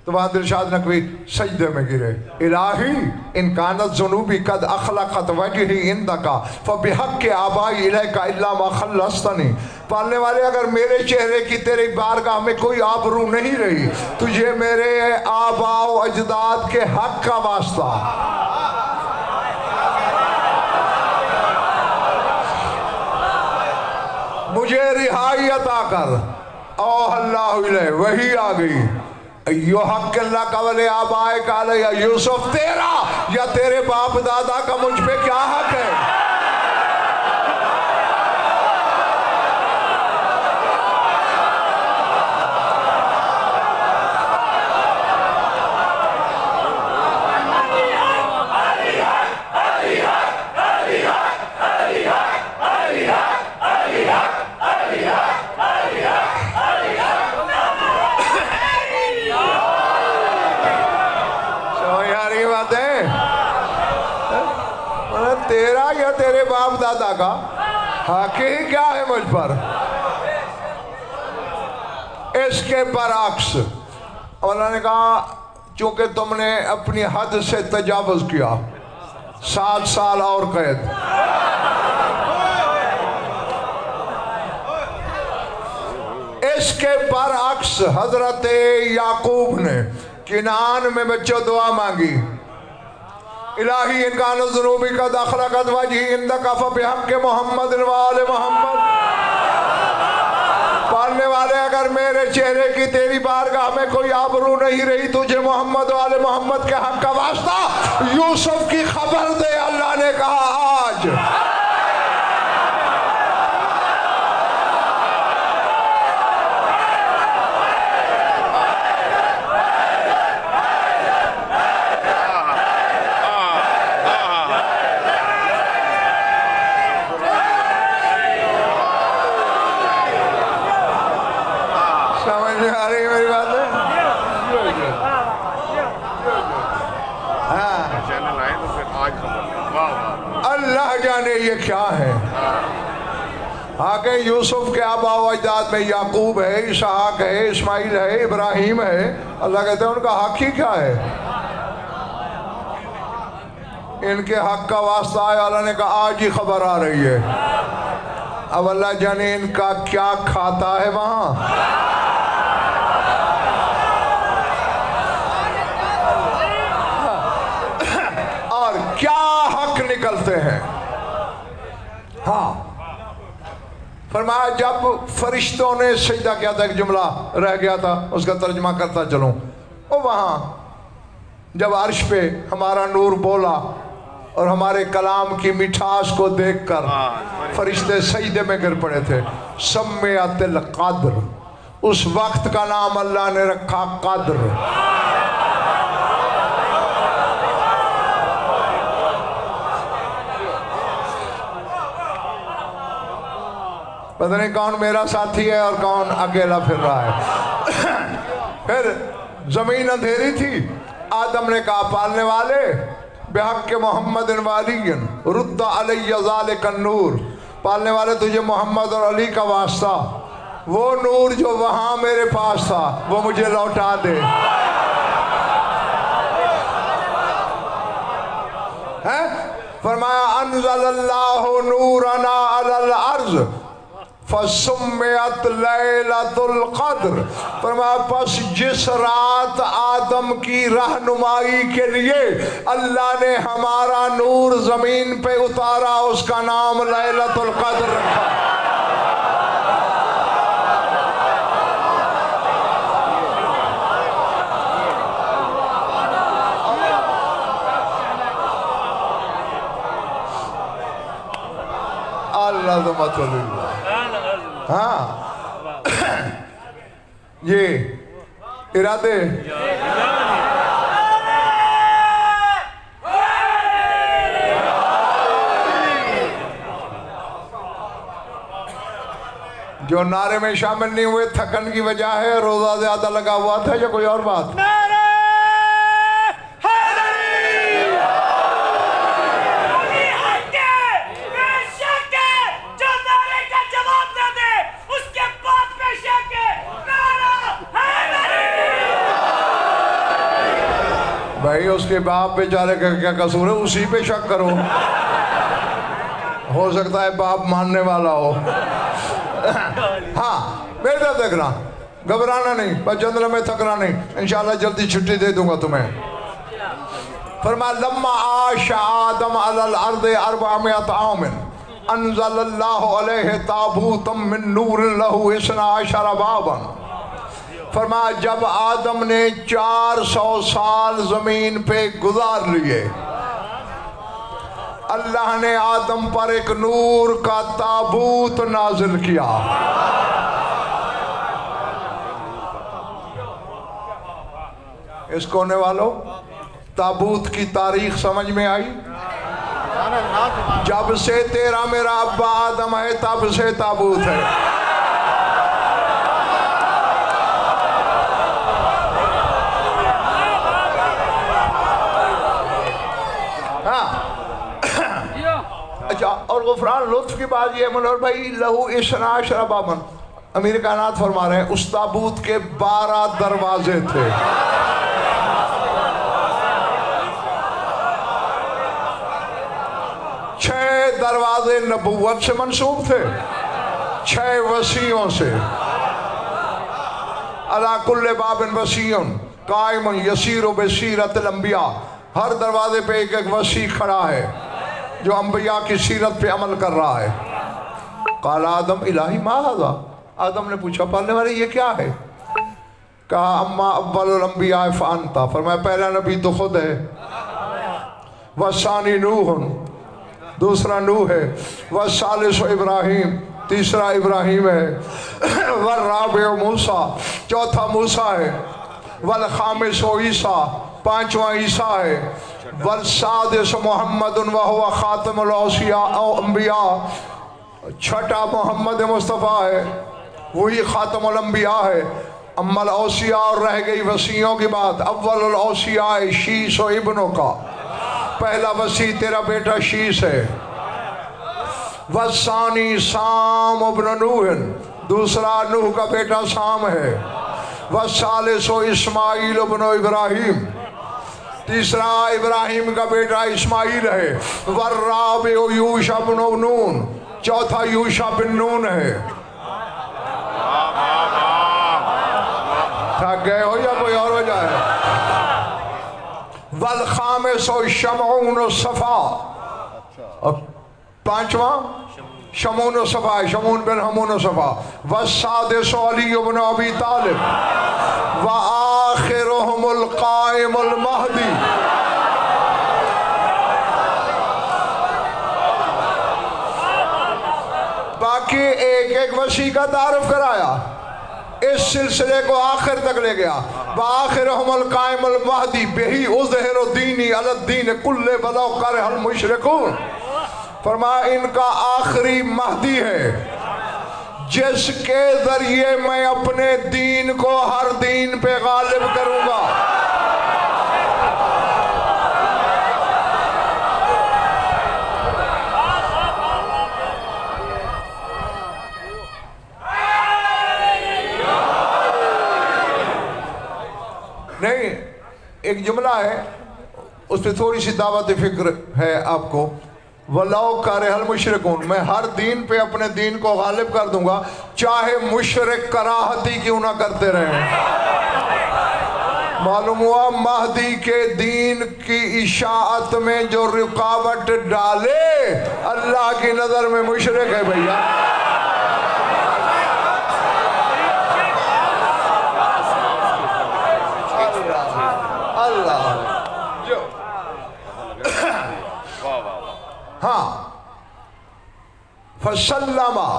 तो वहां दिलशाद नकवी सजदे में गिरे। इलाही इन कानत जुनूबी कद अखलकत वजही इंदका फबिहक के आबाई इलैका इल्ला मा खल्लस्तनी। पालने वाले, अगर मेरे चेहरे की तेरी बारगाह में कोई आबरू नहीं रही, तुझे मेरे आबाओ अजदाद के हक का वास्ता। मुझे रिहाई अता कर। ओ अल्लाह वही आ गई। यो हक अल्लाह का वले आबाए काले या यूसुफ, तेरा या तेरे बाप दादा का मुझ पे क्या हक है? तेरा या तेरे बाप दादा का हक ही क्या है मुझ पर? इसके बरअक्स उन्होंने कहा, चूंकि तुमने अपनी हद से तजावुज किया, 7 साल और कैद। इसके बरअक्स हजरत याकूब ने किनान में बच्चों दुआ मांगी, इलाही इनका जुनूबी का दाखला कद वजही इंदका फबिहक के मोहम्मद वाले मोहम्मद। पालने वाले, अगर मेरे चेहरे की तेरी बारगाह में कोई आबरू नहीं रही, तुझे मोहम्मद वाले मोहम्मद के हक का वास्ता यूसुफ की खबर दे। अल्लाह ने कहा आज अल्लाह जाने ये क्या है। आगे यूसुफ के आबा अजदाद में याकूब है, इसहाक है, इस्माइल है, इब्राहिम है। अल्लाह कहते हैं उनका हक ही क्या है? इनके हक का वास्ता है। अल्लाह ने कहा आज ही खबर आ रही है। अब अल्लाह जाने इनका क्या खाता है वहां। क्या हक निकलते हैं। हाँ, फरमाया जब फरिश्तों ने सजदा किया था, एक जुमला रह गया था उसका तर्जुमा करता चलूं। और वहां जब अर्श पे हमारा नूर बोला और हमारे कलाम की मिठास को देखकर फरिश्ते सजदे में गिर पड़े थे। सम्मियातिल क़द्र, उस वक्त का नाम अल्लाह ने रखा क़द्र। पता नहीं कौन मेरा साथी है और कौन अकेला फिर रहा है। फिर जमीन अंधेरी थी। आदम ने कहा पालने वाले बेहक के मोहम्मद वालियन रुद्दा अलैया ज़ालिकन नूर। पालने वाले तुझे मोहम्मद और अली का वास्ता वो नूर जो वहां मेरे पास था वो मुझे लौटा दे। है फरमाया अनज़लल्लाहु नूरना अलल अर्ज़ फसुम्मियत लैलतुल क़द्र। फरमाया बस जिस रात आदम की रहनुमाई के लिए अल्लाह ने हमारा नूर जमीन पे उतारा उसका नाम लैलतुल क़द्र रखा। हाँ ये इरादे जो नारे में शामिल नहीं हुए थकन की वजह है, रोजा ज्यादा लगा हुआ था या कोई और बात? भाई उसके बाप बेचारे का क्या कसूर है, उसी पे शक करो। हो सकता है बाप मानने वाला हो। हाँ मेरे तरफ देखना, घबराना नहीं, बस जंगल में थकना नहीं, इंशाल्लाह जल्दी छुट्टी दे दूंगा तुम्हें। फरमाया लम्मा आशा आदम अलल अर्दे अर्बअमियत आमिन अंज़लल्लाहु अलैहि ताबूतम मिन नूरिन लहू इसना अशरा बाबन। फरमाया जब आदम ने 400 साल जमीन पे गुजार लिए, अल्लाह ने आदम पर एक नूर का ताबूत नाजिल किया। इस कोने वालों, ताबूत की तारीख समझ में आई? जब से तेरा मेरा अब्बा आदम है तब से ताबूत है। अच्छा, और गुफरान लुत्फ की बात यह मनोहर भाई, लहू इशना शराबाबन, अमीर कायनात फरमा रहे हैं उस ताबूत के 12 दरवाजे थे। छह दरवाजे नबूवत से मंसूब थे, 6 वसीयों से। अला कुल्ले बाबिन वसीयुन कायमुन यसीरु बिसीरतिल अंबिया, हर दरवाजे पे एक एक वसी खड़ा है जो अंबिया की सीरत पे अमल कर रहा है। काला आदम इलाही मा हाज़ा, आदम ने पूछा पालने वाले ये क्या है? कहा अम्मा अव्वलुल अंबिया फ़अन्ता, फरमाया पहला नबी तो खुद है, वसानी नूह, दूसरा नूह है, वसालिसु इब्राहीम, तीसरा इब्राहीम है, वर्राबिउ मूसा, चौथा मूसा है, वल खामिसु ईसा, पांचवा ईसा है, वल सादिस मोहम्मद व हुवा खातमुल अंबिया, छठा मोहम्मद मुस्तफ़ा है, वही खातमुल अंबिया है। अम्मल औसिया, और रह गई वसीयों की बात। अव्वलुल औसिया शीस व इब्नो का, पहला वसी तेरा बेटा शीस है। वसानी साम इब्न नूह, दूसरा नूह का बेटा साम है। वसालिसु इस्माइल इब्न इब्राहीम, तीसरा इब्राहिम का बेटा इस्माइल है। वर्राबिउ यूशा इब्न नून, चौथा यूशा बिन नून है। थक गए हो या कोई और वजह है? वल खामिसु शमऊन सफा, और पांचवा शमून सफा है, शमून बिन हमून सफा। वसादिसु अली इब्न अबी तालिब, व आखिरुहुमुल काइमुल महदी। बाकी एक एक वसी का तारुफ कराया, इस सिलसिले को आखिर तक ले गया। व आखिरुहुमुल काइमुल महदी बिही उज़हिरु दीनी अलद्दीन कुल्ले वलौ करहल मुशरिकून। फरमाया इनका आखिरी महदी है जिसके जरिए मैं अपने दीन को हर दीन पे गालिब करूंगा। एक जुमला है, उस पर थोड़ी सी दावत फिक्र है आपको। वलाउ करहल मुशरिकून, मैं हर दीन पे अपने दीन को गालिब कर दूंगा, चाहे मुशरिक कराहती क्यों ना करते रहे। मालूम हुआ महदी के दीन की इशाअत में जो रुकावट डाले अल्लाह की नजर में मुशरिक है भैया। अल्लाह जो हाँ फसल्लमा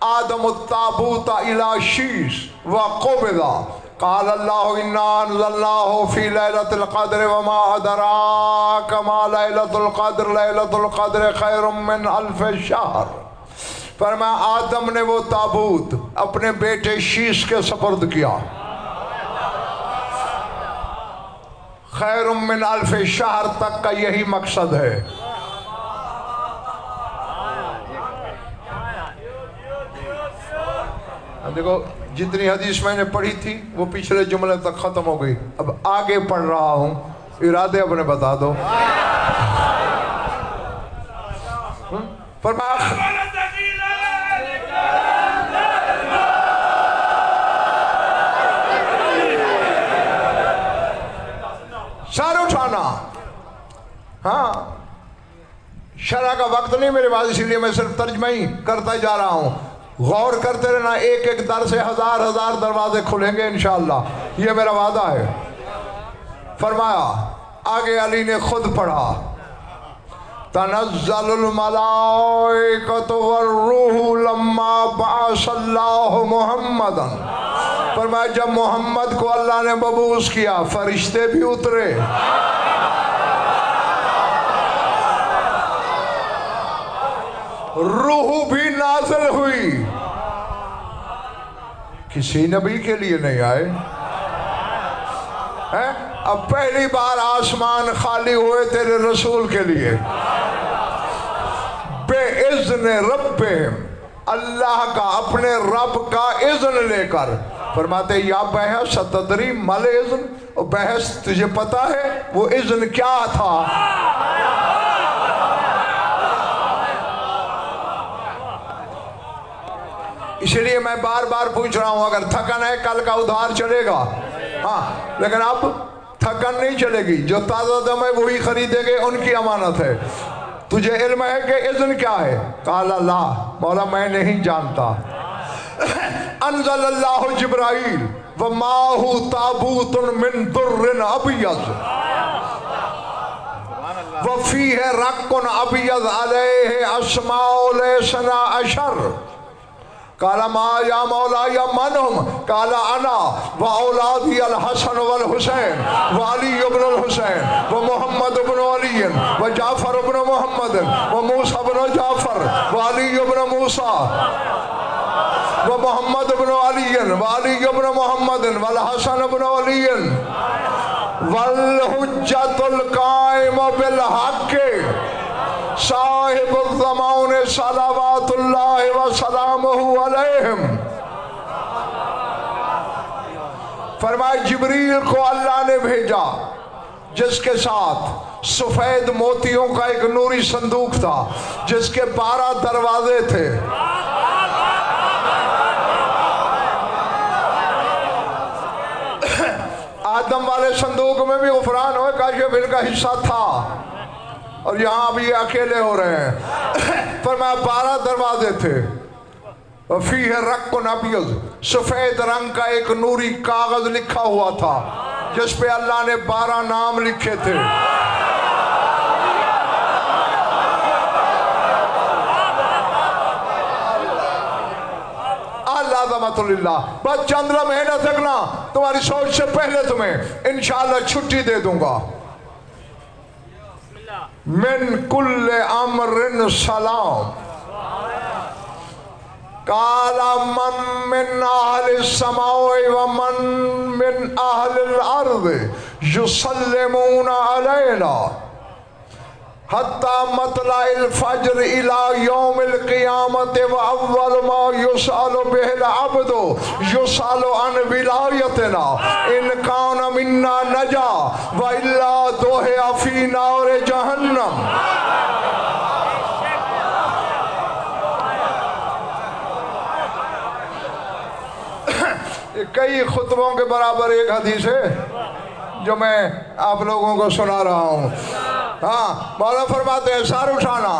आदम ताबूत इला शीश व क़ुबिदा क़ाल अल्लाहु इन्ना अंज़लनाहु फ़ी लैलतिल क़द्र व मा अदराक मा लैलतुल क़द्र खैरुम मिन अल्फ़ शहर। फरमाया आदम ने वो ताबूत अपने बेटे शीश के सपुर्द किया, खैरुम मिन अल्फ़ शहर तक का यही मकसद है। देखो जितनी हदीस मैंने पढ़ी थी वो पिछले जुमले तक खत्म हो गई, अब आगे पढ़ रहा हूं, इरादे अपने बता दो। सर उठाना, हाँ शरा का वक्त नहीं मेरे पास, इसीलिए मैं सिर्फ तर्जमा ही करता जा रहा हूं। गौर करते रहना, एक एक दर से हजार हजार दरवाजे खुलेंगे इंशाअल्लाह, ये मेरा वादा है। फरमाया आगे अली ने खुद पढ़ा, तनज़्ज़लुल मलाइकतु वर्रूहु लम्मा बअसल्लाहु मुहम्मदन। फरमाया जब मोहम्मद को अल्लाह ने मबूस किया फरिश्ते भी उतरे। रूह भी नाज़िल हुई, किसी नबी के लिए नहीं आए हैं। अब पहली बार आसमान खाली हुए तेरे रसूल के लिए, बेइज़्न रब्बिहिम, अल्लाह का अपने रब का इज़्न लेकर। फरमाते या बहस तदरी मल इज़्न, और बहस तुझे पता है वो इज़्न क्या था। इसलिए मैं बार बार पूछ रहा हूं, अगर थकन है कल का उधार चलेगा, हाँ, लेकिन अब थकन नहीं चलेगी। जो ताज़ा दम है वही खरीदेंगे, उनकी अमानत है। तुझे इल्म है कि इज़्न क्या है? काला ला, मौला मैं नहीं जानता। अनज़लल्लाहु जिब्राइल व माहू ताबूतुन मिन दुर्रिन अबियज़ व फीह रक्कुन अबियज़ अलैहि अस्माउल सना अशर। काला मा या मौला या मनहुम, काला अना व औलादी अल हसन वल हुसैन व अली इब्न अल हुसैन व मोहम्मद इब्न अली व जाफर इब्न मोहम्मद व मूसा इब्न जाफर व अली इब्न मूसा व मोहम्मद इब्न अली व अली इब्न मोहम्मद वल हसन इब्न अली वल हुज्जतुल काइम बिल हक़ साहिबुल ज़मान सलावतुल्लाहि व सलामुहु अलैहिम। फरमाया जिब्रील को अल्लाह ने भेजा जिसके साथ सफेद मोतियों का एक नूरी संदूक था, जिसके 12 दरवाजे थे। आदम वाले संदूक में भी गुफरान हो काशिफ का हिस्सा था, और यहाँ भी अकेले हो रहे हैं। पर मैं 12 दरवाजे थे। फीह रक्कुन अबियज़, सफेद रंग का एक नूरी कागज लिखा हुआ था जिस पे अल्लाह ने 12 नाम लिखे थे। बस चंद लम्हे न थकना, तुम्हारी सोच से पहले तुम्हें इंशाअल्लाह छुट्टी दे दूंगा। मिन कुल्ले अमरिन सलाम, काला मन मिन अहल समाए व मन मिन अहल अर्द युसल्लिमूना अलैना। हत्ता मतलाइल फज्र इला यौमिल क़ियामत व अव्वल मा युसालु बिहिल अब्दु युसालु अन विलायतना इन कान मिन्ना नजा व इल्ला दोहिया फी नार जहन्नम। कई खुतबों के बराबर एक हदीस है जो मैं आप लोगों को सुना रहा हूँ। हाँ, मौला फरमाते हैं सर उठाना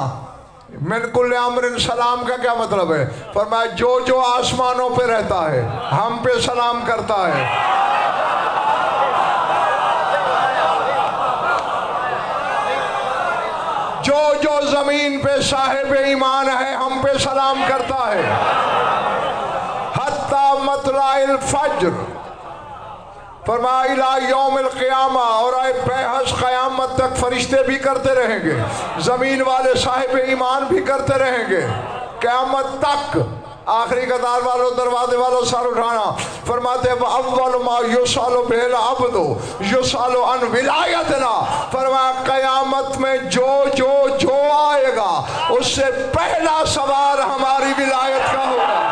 मिन कुल्ले अमरिन सलाम का क्या मतलब है? फरमाया जो जो आसमानों पे रहता है हम पे सलाम करता है, जो जो जमीन पे साहिब ईमान है हम पे सलाम करता है। हत्ता मतलाइल फज्र फरमाइला यौमिल क़ियामा और आए बेहस क़यामत तक फरिश्ते भी करते रहेंगे, ज़मीन वाले साहिब ईमान भी करते रहेंगे क़यामत तक। आखिरी कतार वालों दरवाजे वालों सर उठाना। फरमाते अव्वल मा युसालु बिहिल अब्दु युसालु अन विलायतना। फरमाया क़यामत में जो जो जो आएगा उससे पहला सवाल हमारी विलायत का होगा।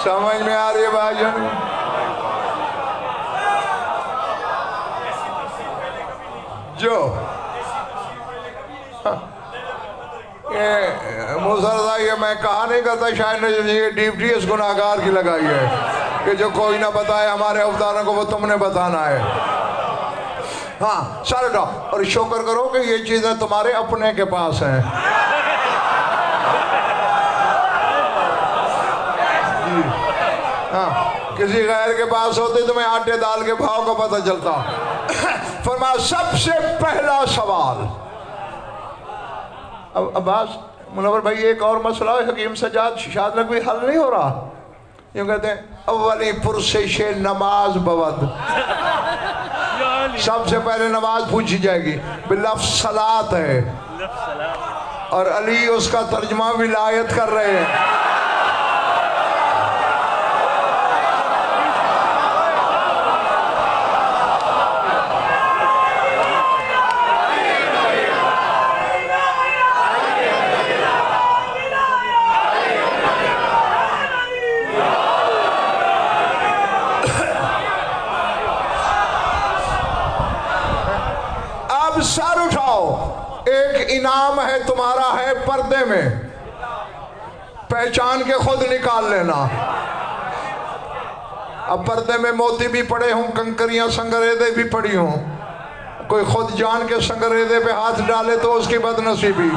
समझ में आ रही है भाईजान? जो मुसरदा ये मैं कहा नहीं करता, शायद ये DPS गुनाहगार की लगाई है कि जो कोई ना बताए हमारे अवतारों को वो तुमने बताना है। हाँ सर उठाओ और शुक्र करो कि ये चीजें तुम्हारे अपने के पास हैं। हाँ, किसी गैर के पास होते तुम्हें आटे दाल के भाव का पता चलता। फरमाया सबसे पहला सवाल। अब अब्बास मुनव्वर भाई एक और मसला है, हकीम सजाद शाद नकवी हल नहीं हो रहा। यूँ कहते हैं अव्वली पुरसिश नमाज बवद, सबसे पहले नमाज पूछी जाएगी बिलफ्ज़ सलात है, और अली उसका तर्जमा विलायत कर रहे हैं। सर उठाओ, एक इनाम है तुम्हारा है पर्दे में, पहचान के खुद निकाल लेना। अब पर्दे में मोती भी पड़े हों, कंकरियां संगरेदे भी पड़ी हों, कोई खुद जान के संगरेदे पे हाथ डाले तो उसकी बदनसीबी।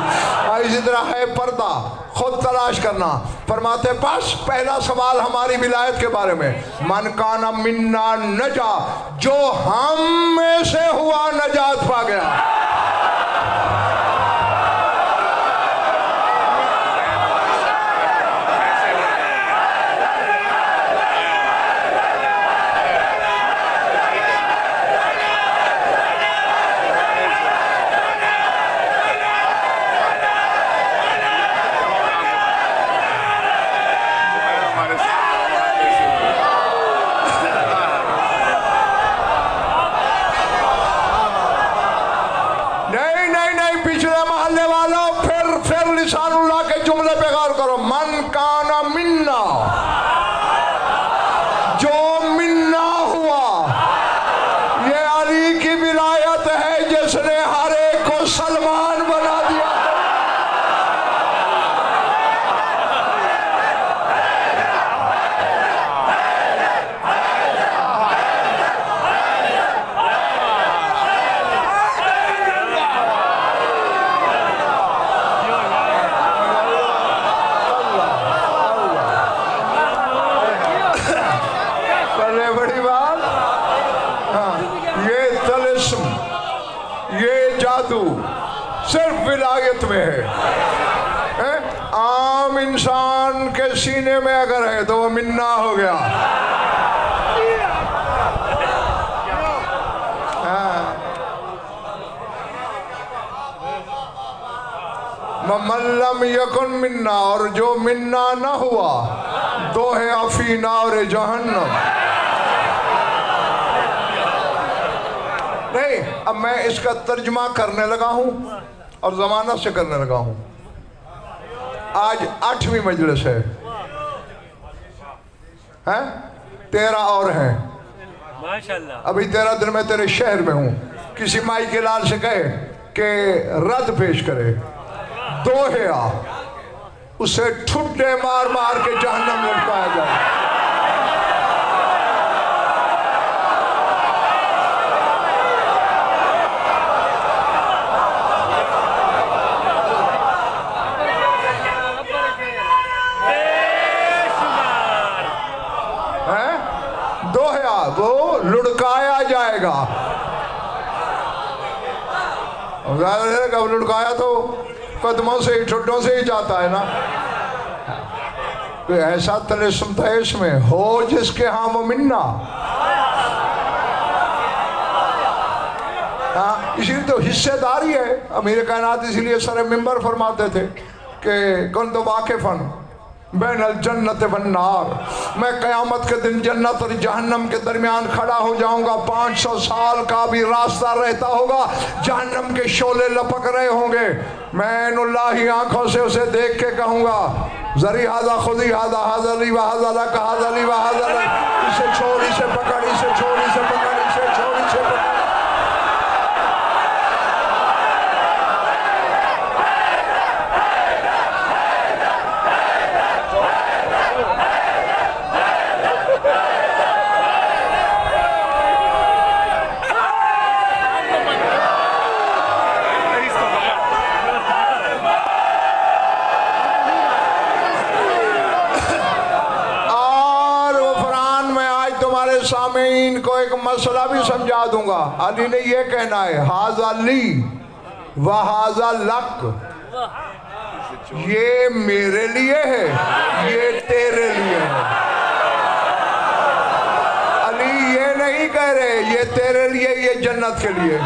इसी तरह है पर्दा, खुद तलाश करना। फरमाते बस पहला सवाल हमारी विलायत के बारे में, मन काना मिन्ना नजा, जो हम में से हुआ नजात पा गया। सिर्फ विलायत में है? आम नाम इंसान के सीने में अगर है तो वो मिन्ना हो गया। मल्लम यकुन मिन्ना, और जो मिन्ना न हुआ तो है अफी नार जहन्नम। नहीं, अब मैं इसका तर्जमा करने लगा हूं और जमानत से करने लगा हूं। आज 8वीं मजलिस है, हैं? 13 और हैं माशाल्लाह। अभी 13 दिन में तेरे शहर में हूं। किसी माई के लाल से कहे कि रद्द पेश करे, दोहया उसे ठुड्डे मार मार के जहन्नम में लटकाया जाए। दोहया वो लुढ़काया जाएगा। कब लुढ़काया तो कदमों से ही, ठुड्डों से ही जाता है ना। कोई ऐसा तलिस्म था इसमें हो जिसके हाँ वो मिन्ना। हाँ, इसीलिए तो हिस्सेदारी है। अमीर कायनात इसीलिए सर मिंबर फरमाते थे कि कौन तो वाकिफन बैनल जन्नत वन्नार, मैं क़यामत के दिन जन्नत और जहन्नम के दरमियान खड़ा हो जाऊंगा। 500 साल का भी रास्ता रहता होगा, जहन्नम के शोले लपक रहे होंगे। मैं नुल्लाही आंखों से उसे देख के कहूंगा, जरी हादा खुदी हादा हाजली व हाजला का हाजली व हाजला, इसे छोड़, इसे पकड़, इसे छोड़, इसे पकड़, इसे छोड़, इसे पकड़। सामीन को एक मसला भी समझा दूंगा। अली ने ये कहना है, हाजा ली व हाजा लक, ये मेरे लिए है, ये तेरे लिए है। अली ये नहीं कह रहे ये तेरे लिए, ये जन्नत के लिए।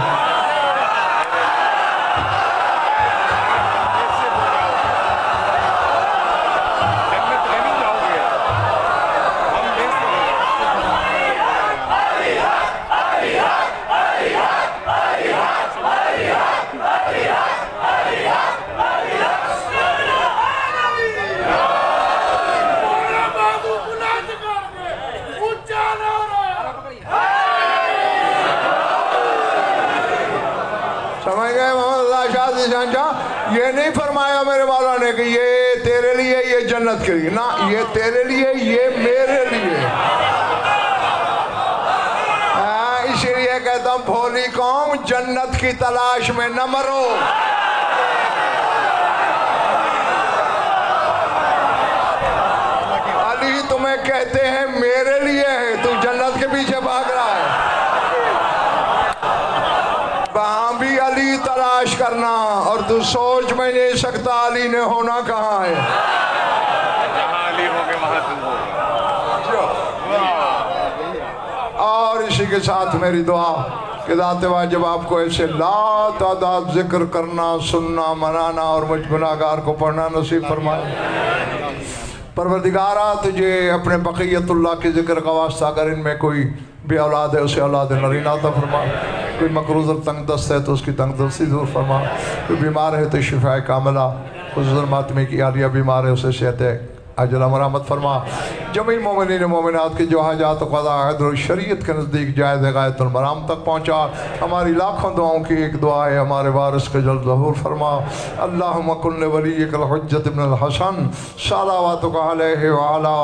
ये नहीं फरमाया मेरे वाला ने कि ये तेरे लिए, ये जन्नत के लिए ना, ये तेरे लिए, ये मेरे लिए। इसीलिए कहता हूं भोली कौम जन्नत की तलाश में न मरो। अली तुम्हें कहते हैं मेरे लिए है, तू जन्नत के पीछे भाग रहा है। वहां भी अली तलाश करना, और तू सोच में नहीं सकता अली ने होना कहाँ है। जहाँ अली होंगे वहाँ तुम होगे। और इसी के साथ मेरी दुआ कि दाते जब आपको ऐसे ला तादाद जिक्र करना, सुनना, मनाना और मुझ गुनाहगार को पढ़ना नसीब फरमाए। परवरदिगारा तुझे अपने बक़ियतुल्लाह के जिक्र का वास्ता, अगर इनमें कोई भी औलाद है उसे औलाद नरीना अता फरमा, कोई मकरूज़ और तंग दस्त है तो उसकी तंग दस्ती दूर फरमा, कोई बीमार है तो शिफा कामिला, खुसूसन मातमी की आलिया बीमार है उसे सेहत अजला मरामत फरमा। जमीन मोमिनीन मोमिनात की जो हाजात क़ज़ा और शरीयत के नज़दीक जायज़ गायतुल मराम तक पहुँचा। हमारी लाखों दुआओं की एक दुआ है, हमारे वारिस के जल्द ज़हूर फरमा। अल्लाहुम्मा कुल्ल वलिय्यिकल हुज्जत इब्नुल हसन सलावातुका अलैहि व अला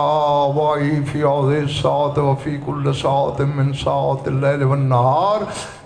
आबाइही फ़ी औज़ि साअत व फ़ी कुल्लि साअतिन मिन साअतिल लैल वन नहार